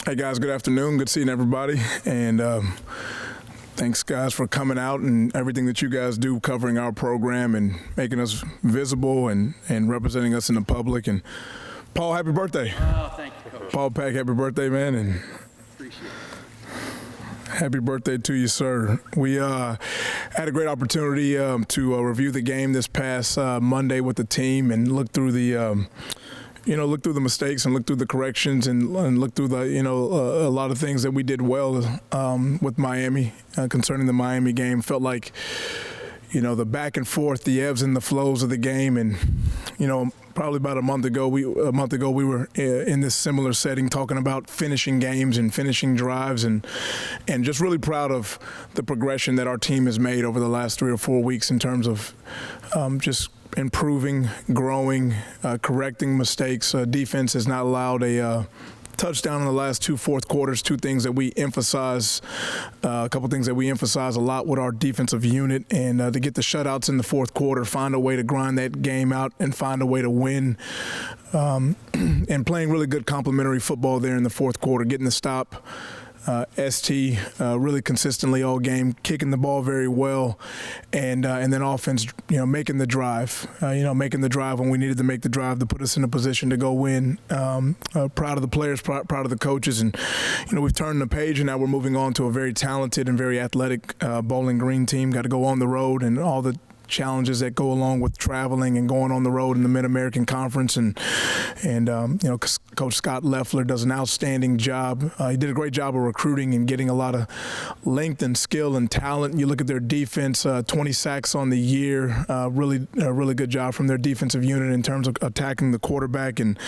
Hey guys, good afternoon. Good seeing everybody, and thanks guys for coming out and everything that you guys do, covering our program and making us visible and representing us in the public. And Paul, happy birthday! Oh, thank you, Coach. Paul Peck, happy birthday, man! And Appreciate it. happy birthday to you, sir. We had a great opportunity to review the game this past Monday with the team and look through the. Look through the mistakes and look through the corrections and look through the, a lot of things that we did well with Miami concerning the Miami game. Felt like, the back and forth, the ebbs and the flows of the game. And, probably about a month ago we were in this similar setting talking about finishing games and finishing drives and just really proud of the progression that our team has made over the last 3 or 4 weeks in terms of just improving, growing, correcting mistakes. Defense has not allowed a touchdown in the last 2 fourth quarters. Two things that we emphasize, a couple things that we emphasize a lot with our defensive unit, and to get the shutouts in the fourth quarter, find a way to grind that game out and find a way to win, and playing really good complementary football there in the fourth quarter, getting the stop. ST really consistently all game, kicking the ball very well, and then offense, making the drive, making the drive when we needed to make the drive to put us in a position to go win. Proud of the players, proud of the coaches, and we've turned the page, and now we're moving on to a very talented and very athletic Bowling Green team. Got to go on the road and all the challenges that go along with traveling and going on the road in the Mid-American Conference, and Coach Scott Loeffler does an outstanding job. He did a great job of recruiting and getting a lot of length and skill and talent. You look at their defense, 20 sacks on the year, really a really good job from their defensive unit in terms of attacking the quarterback and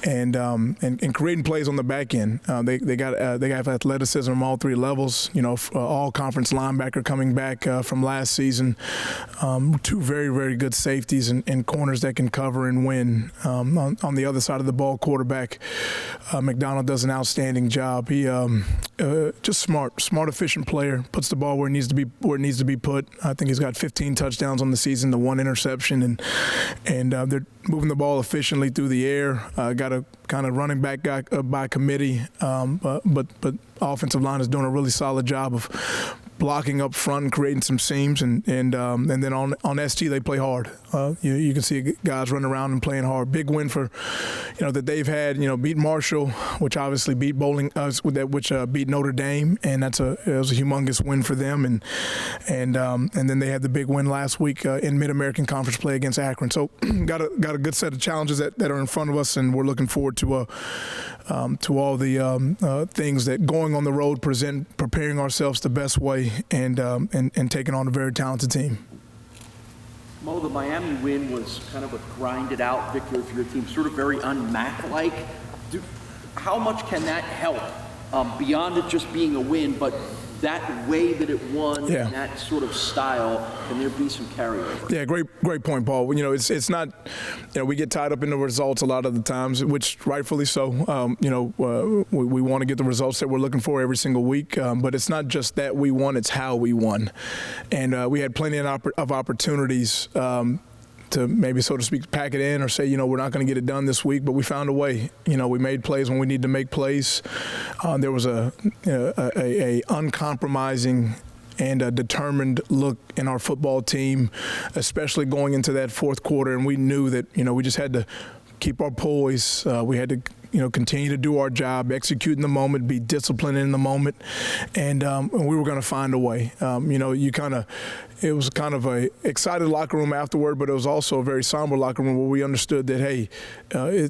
creating plays on the back end. They have athleticism on all 3 levels. All conference linebacker coming back from last season. 2 very, very good safeties and corners that can cover and win. On the other side of the ball, quarterback McDonald does an outstanding job. He just smart, efficient player. Puts the ball where it needs to be put. I think he's got 15 touchdowns on the season to 1 interception, and they're moving the ball efficiently through the air. Got a kind of running back guy by committee, but offensive line is doing a really solid job of blocking up front and creating some seams, and then on ST they play hard. You can see guys running around and playing hard. Big win for that they've had. Beat Marshall, which obviously beat which beat Notre Dame, and it was a humongous win for them. And then they had the big win last week in Mid-American Conference play against Akron. So got a good set of challenges that are in front of us, and we're looking forward to all the things that going on the road present, preparing ourselves the best way, and taking on a very talented team. Mo, the Miami win was kind of a grinded-out victory for your team, sort of very un-Mac-like. How much can that help beyond it just being a win, but that way that it won, yeah, and that sort of style, can there be some carryover? Yeah, great point, Paul. It's not, we get tied up in the results a lot of the times, which rightfully so. We want to get the results that we're looking for every single week, but it's not just that we won, it's how we won. And we had plenty of opportunities to maybe, so to speak, pack it in or say, we're not going to get it done this week, but we found a way. We made plays when we need to make plays. There was a uncompromising and a determined look in our football team, especially going into that fourth quarter, and we knew that, we just had to keep our poise. We had to continue to do our job, execute in the moment, be disciplined in the moment, and we were going to find a way. It was kind of a excited locker room afterward, but it was also a very somber locker room where we understood that, hey,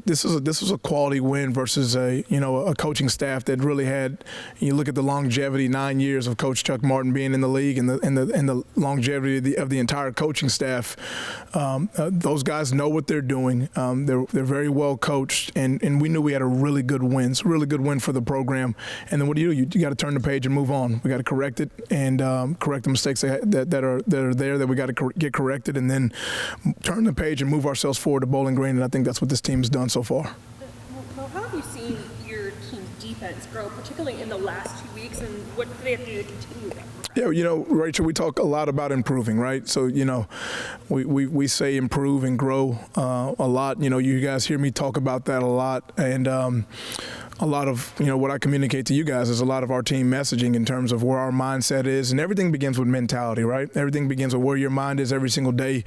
this was a quality win versus a coaching staff that really had. You look at the longevity, 9 years of Coach Chuck Martin being in the league, and the longevity of the entire coaching staff. Those guys know what they're doing. They're very well coached, and we knew we had a really good win. It's a really good win for the program. And then what do? You got to turn the page and move on. We got to correct it and correct the mistakes that are there that we got to get corrected, and then turn the page and move ourselves forward to Bowling Green. And I think that's what this team has done so far. Well, how have you seen your team's defense grow, particularly in the last 2 weeks, and what do they have to do to continue that? Yeah, Rachel, we talk a lot about improving, right? So, we say improve and grow a lot. You guys hear me talk about that a lot. And a lot of, what I communicate to you guys is a lot of our team messaging in terms of where our mindset is, and everything begins with mentality, right? Everything begins with where your mind is every single day.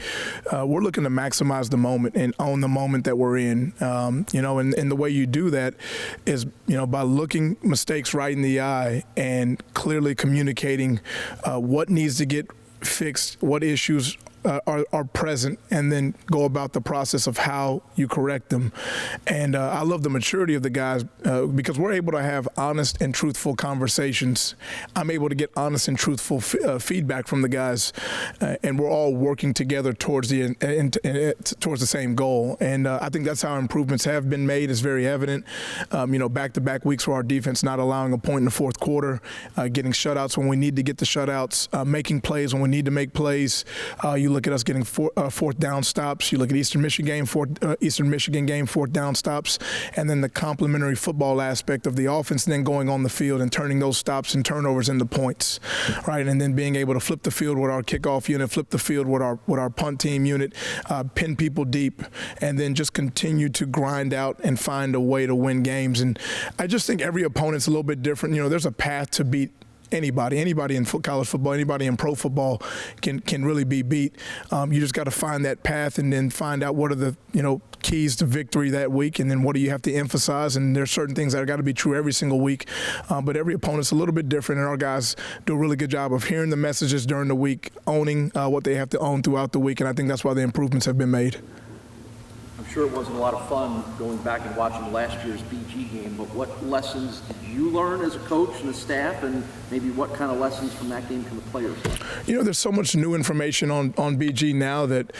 We're looking to maximize the moment and own the moment that we're in, and the way you do that is, by looking mistakes right in the eye and clearly communicating what needs to get fixed, what issues are present, and then go about the process of how you correct them. And I love the maturity of the guys because we're able to have honest and truthful conversations. I'm able to get honest and truthful feedback from the guys, and we're all working together towards the same goal. And I think that's how improvements have been made. It's very evident. Back-to-back weeks where our defense not allowing a point in the fourth quarter, getting shutouts when we need to get the shutouts, making plays when we need to make plays. You look at us getting fourth down stops. You look at Eastern Michigan game, fourth down stops, and then the complementary football aspect of the offense, and then going on the field and turning those stops and turnovers into points, right? And then being able to flip the field with our kickoff unit, flip the field with our punt team unit, pin people deep, and then just continue to grind out and find a way to win games. And I just think every opponent's a little bit different. There's a path to beat anybody in college football, anybody in pro football can really be beat. You just got to find that path and then find out what are the keys to victory that week, and then what do you have to emphasize. And there's certain things that have got to be true every single week, but every opponent's a little bit different, and our guys do a really good job of hearing the messages during the week, owning what they have to own throughout the week, and I think that's why the improvements have been made. I'm sure it wasn't a lot of fun going back and watching last year's BG game, but what lessons did you learn as a coach and the staff, and maybe what kind of lessons from that game can the players learn? There's so much new information on BG now that,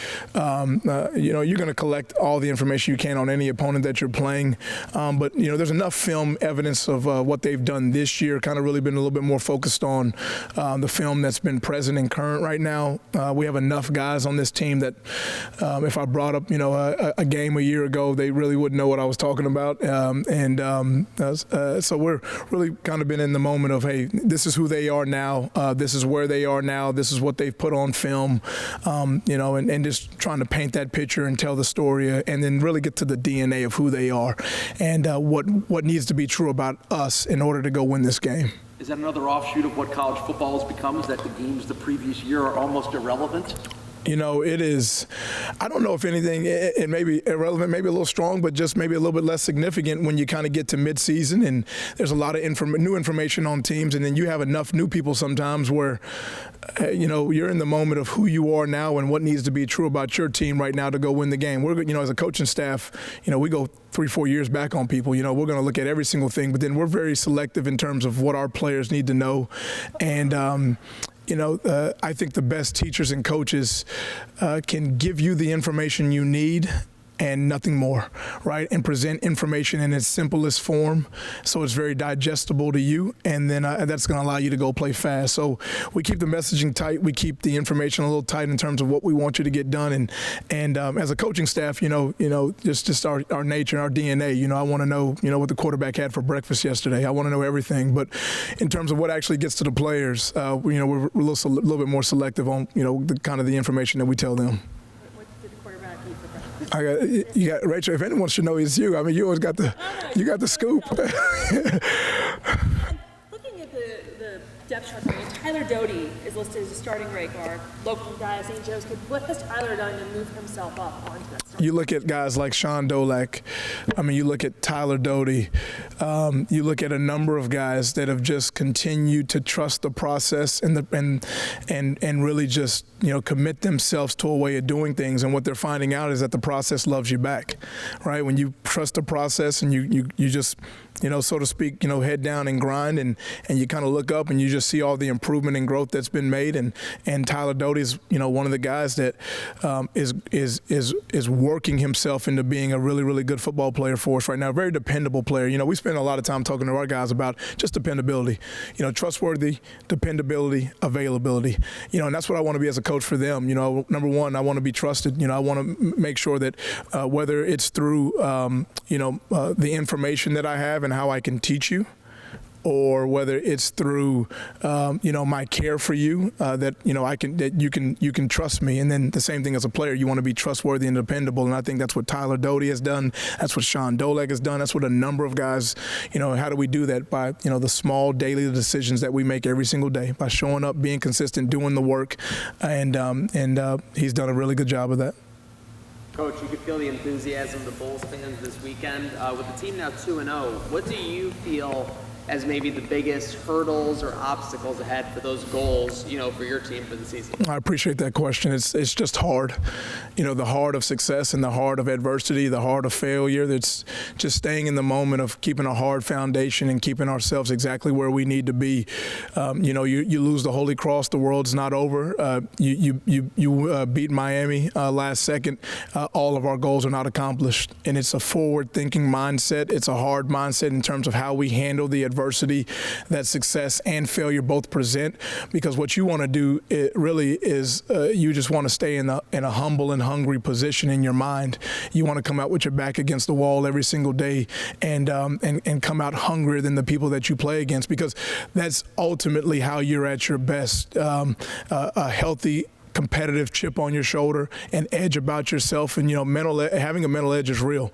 you're going to collect all the information you can on any opponent that you're playing. But there's enough film evidence of what they've done this year, kind of really been a little bit more focused on the film that's been present and current right now. We have enough guys on this team that if I brought up, a game a year ago, they really wouldn't know what I was talking about. So we're really kind of been in the moment of, hey, this is who they are now. This is where they are now. This is what they've put on film, and just trying to paint that picture and tell the story, and then really get to the DNA of who they are and what needs to be true about us in order to go win this game. Is that another offshoot of what college football has become, is that the games the previous year are almost irrelevant? It is, I don't know if anything, it may be irrelevant, maybe a little strong, but just maybe a little bit less significant when you kind of get to midseason and there's a lot of new information on teams, and then you have enough new people sometimes where, you're in the moment of who you are now and what needs to be true about your team right now to go win the game. We're, as a coaching staff, we go 3-4 years back on people. We're going to look at every single thing, but then we're very selective in terms of what our players need to know. And, I think the best teachers and coaches can give you the information you need and nothing more, right? And present information in its simplest form so it's very digestible to you, and then that's going to allow you to go play fast. So we keep the messaging tight. We keep the information a little tight in terms of what we want you to get done. And as a coaching staff, just our nature, our DNA, I want to know, what the quarterback had for breakfast yesterday. I want to know everything. But in terms of what actually gets to the players, we're a little bit more selective on, the kind of the information that we tell them. You got Rachel. If anyone should know, it's you. I mean, you always got the scoop. Looking at the depth chart, Tyler Doty is listed as a starting right guard. Local guy at St. Joe's. What has Tyler done to move himself up onto that starting? You look at guys like Sean Dolak. You look at Tyler Doty. You look at a number of guys that have just continued to trust the process and really just commit themselves to a way of doing things. And what they're finding out is that the process loves you back, right? When you trust the process and you just so to speak, head down and grind, and you kind of look up and you just see all the improvement and growth that's been made. And Tyler Doty is, one of the guys that is working himself into being a really, really good football player for us right now. Very dependable player. We spend a lot of time talking to our guys about just dependability, trustworthy, dependability, availability, and that's what I want to be as a coach for them. Number one, I want to be trusted. I want to make sure that whether it's through, the information that I have and how I can teach you, or whether it's through, my care for you, that you can trust me. And then the same thing as a player, you want to be trustworthy and dependable. And I think that's what Tyler Doty has done. That's what Sean Doleg has done. That's what a number of guys, how do we do that? By, the small daily decisions that we make every single day, by showing up, being consistent, doing the work. And he's done a really good job of that. Coach, you could feel the enthusiasm of the Bulls fans this weekend. With the team now 2-0, what do you feel as maybe the biggest hurdles or obstacles ahead for those goals, for your team for the season? I appreciate that question. It's just hard. The heart of success and the heart of adversity, the heart of failure. That's just staying in the moment of keeping a hard foundation and keeping ourselves exactly where we need to be. You lose the Holy Cross, the world's not over. You beat Miami last second. All of our goals are not accomplished. And it's a forward-thinking mindset. It's a hard mindset in terms of how we handle the adversity that success and failure both present, because what you want to do really is you just want to stay in a humble and hungry position in your mind. You want to come out with your back against the wall every single day and come out hungrier than the people that you play against, because that's ultimately how you're at your best. A healthy competitive chip on your shoulder, an edge about yourself, and having a mental edge is real.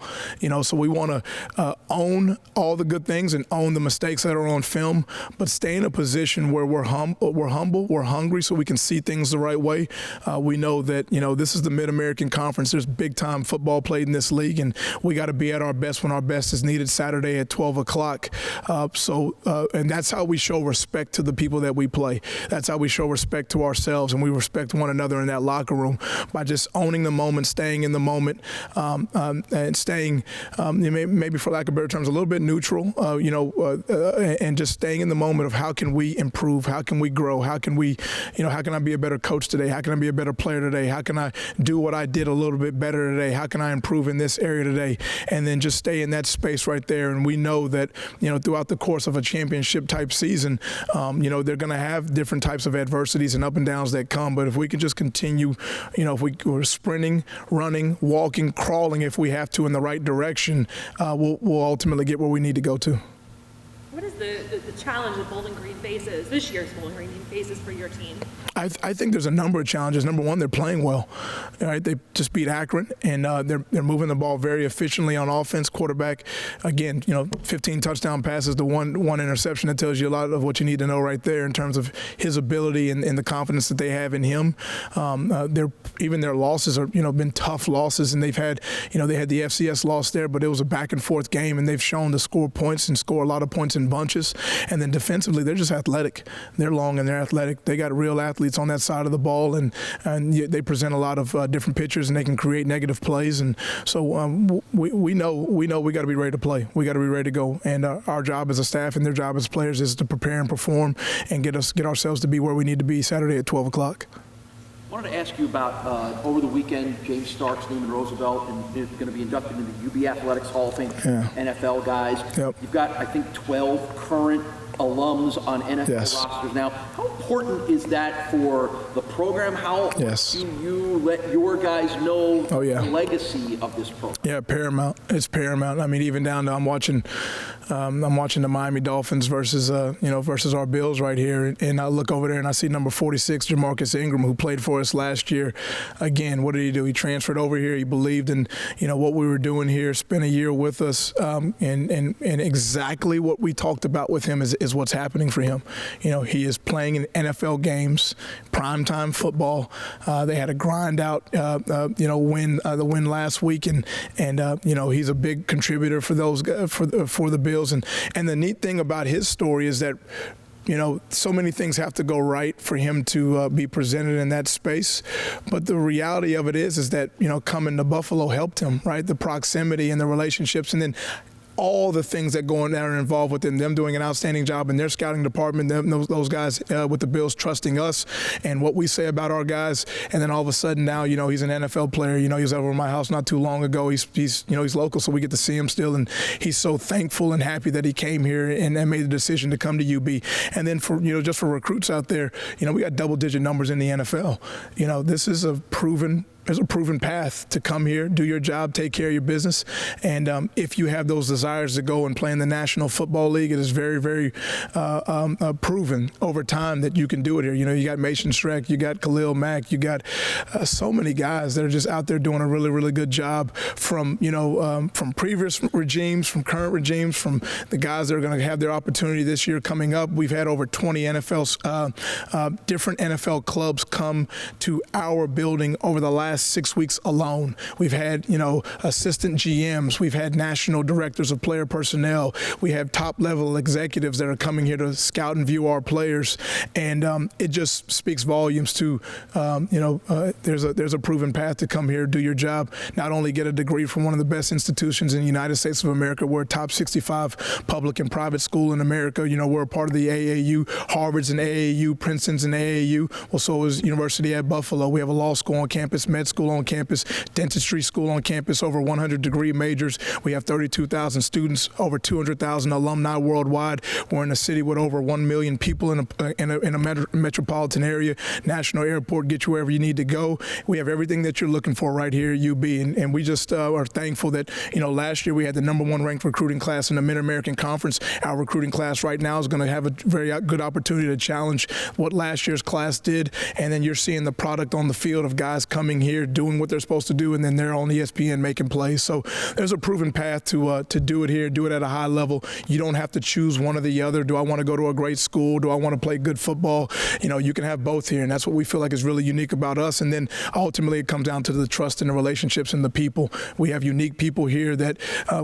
So we want to own all the good things and own the mistakes that are on film, but stay in a position where we're humble, we're hungry, so we can see things the right way. We know that this is the Mid-American Conference. There's big time football played in this league, and we got to be at our best when our best is needed Saturday at 12 o'clock. And that's how we show respect to the people that we play. That's how we show respect to ourselves, and we respect one another in that locker room, by just owning the moment, staying in the moment, and staying, maybe for lack of better terms, a little bit neutral, and just staying in the moment of how can we improve, how can we grow, how can I be a better coach today, how can I be a better player today, how can I do what I did a little bit better today, how can I improve in this area today, and then just stay in that space right there. And we know that throughout the course of a championship type season, they're going to have different types of adversities and up and downs that come, but if we can just continue, if we're sprinting, running, walking, crawling, if we have to, in the right direction, we'll ultimately get where we need to go to. What is the challenge that Bowling Green faces, this year's Bowling Green faces for your team? I think there's a number of challenges. Number one, they're playing well. Right? They just beat Akron, and they're moving the ball very efficiently on offense. Quarterback, again, 15 touchdown passes to one interception. That tells you a lot of what you need to know right there in terms of his ability and the confidence that they have in him. Even their losses are, been tough losses, and they've had, they had the FCS loss there, but it was a back and forth game, and they've shown to score points and score a lot of points in bunches. And then defensively, they're just athletic. They're long and they're athletic. They got real athletes on that side of the ball, and they present a lot of different pictures, and they can create negative plays. And so we know we got to be ready to play. We got to be ready to go. And our job as a staff and their job as players is to prepare and perform and get ourselves to be where we need to be Saturday at 12 o'clock. I wanted to ask you about, over the weekend, James Starks, Neiman Roosevelt, and they're going to be inducted into the UB Athletics Hall of Fame, NFL guys. Yep. You've got, I think, 12 current alums on NFL rosters now. How important is that for the program? How do you let your guys know the legacy of this program? Yeah, paramount. It's paramount. I mean, even down to I'm watching the Miami Dolphins versus our Bills right here, and I look over there and I see number 46, Jamarcus Ingram, who played for us last year. Again, what did he do? He transferred over here. He believed in what we were doing here. Spent a year with us, and exactly what we talked about with him is what's happening for him. He is playing in NFL games, primetime football. They had a grind out, win the win last week, and he's a big contributor for those for the Bills. And the neat thing about his story is that so many things have to go right for him to be presented in that space. But the reality of it is that, coming to Buffalo helped him, right? The proximity and the relationships, and then all the things that go on that are involved with them doing an outstanding job in their scouting department, those guys with the Bills trusting us and what we say about our guys. And then all of a sudden now, he's an NFL player. He was over at my house not too long ago. He's local, so we get to see him still. And he's so thankful and happy that he came here and made the decision to come to UB. And then for, just for recruits out there, we got double-digit numbers in the NFL. This is a proven there's a proven path to come here, do your job, take care of your business, and if you have those desires to go and play in the National Football League, it is very, very proven over time that you can do it here. You know, you got Mason Streck, you got Khalil Mack, you got so many guys that are just out there doing a really, really good job from, from previous regimes, from current regimes, from the guys that are going to have their opportunity this year coming up. We've had over 20 different NFL clubs come to our building over the last 6 weeks alone. We've had, assistant GMs. We've had national directors of player personnel. We have top-level executives that are coming here to scout and view our players, and it just speaks volumes to, there's a proven path to come here, do your job, not only get a degree from one of the best institutions in the United States of America. We're a top 65 public and private school in America. We're a part of the AAU, Harvard's and AAU, Princeton's and AAU. Well, so is University at Buffalo. We have a law school on campus, med school on campus, dentistry school on campus, over 100 degree majors. We have 32,000 students, over 200,000 alumni worldwide. We're in a city with over 1 million people in a metropolitan area. National airport, get you wherever you need to go. We have everything that you're looking for right here at UB, and we just are thankful that, last year we had the #1 ranked recruiting class in the Mid-American Conference. Our recruiting class right now is going to have a very good opportunity to challenge what last year's class did, and then you're seeing the product on the field of guys coming here, doing what they're supposed to do, and then they're on ESPN making plays. So there's a proven path to do it here, do it at a high level. You don't have to choose one or the other. Do I want to go to a great school? Do I want to play good football? You can have both here, and that's what we feel like is really unique about us. And then ultimately it comes down to the trust and the relationships and the people. We have unique people here that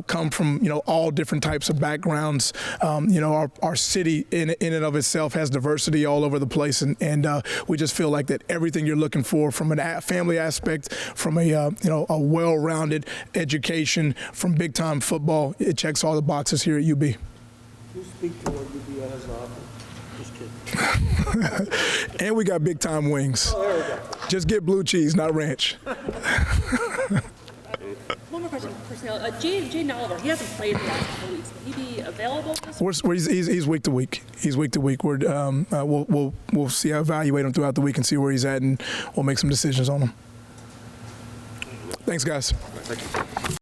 come from, all different types of backgrounds. Our city in and of itself has diversity all over the place, and we just feel like that everything you're looking for from a family aspect, from a well-rounded education, from big-time football, it checks all the boxes here at UB. You speak to what UB has to offer. Just kidding. And we got big-time wings. Oh, there we go. Just get blue cheese, not ranch. One more question, personnel. Jaden Oliver, he hasn't played in the last couple of weeks. Will he be available this week? He's week to week. He's week to week. We'll see. Evaluate him throughout the week and see where he's at, and we'll make some decisions on him. Thanks, guys.